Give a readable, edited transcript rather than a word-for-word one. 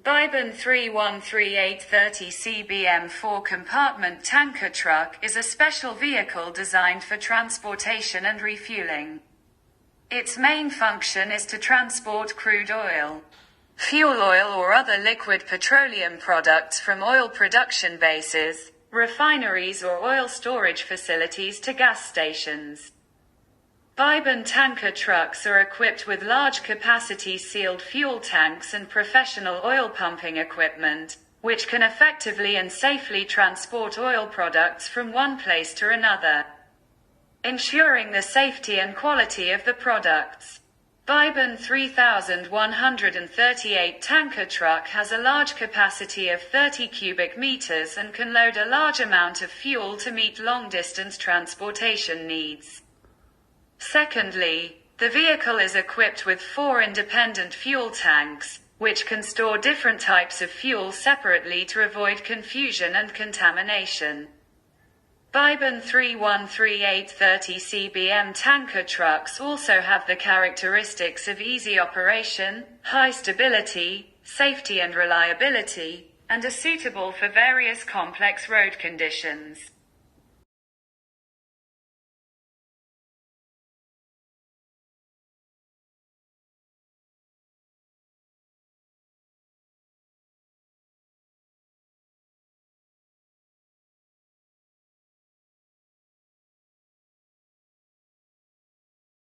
Beiben 313-830 CBM 4-compartment tanker truck is a special vehicle designed for transportation and refueling. Its main function is to transport crude oil, fuel oil or other liquid petroleum products from oil production bases, refineries or oil storage facilities to gas stations. Beiben tanker trucks are equipped with large-capacity sealed fuel tanks and professional oil pumping equipment, which can effectively and safely transport oil products from one place to another, ensuring the safety and quality of the products. Beiben 3138 tanker truck has a large capacity of 30 cubic meters and can load a large amount of fuel to meet long-distance transportation needs. Secondly, the vehicle is equipped with 4 independent fuel tanks, which can store different types of fuel separately to avoid confusion and contamination. Beiben 3138-30 CBM tanker trucks also have the characteristics of easy operation, high stability, safety and reliability, and are suitable for various complex road conditions.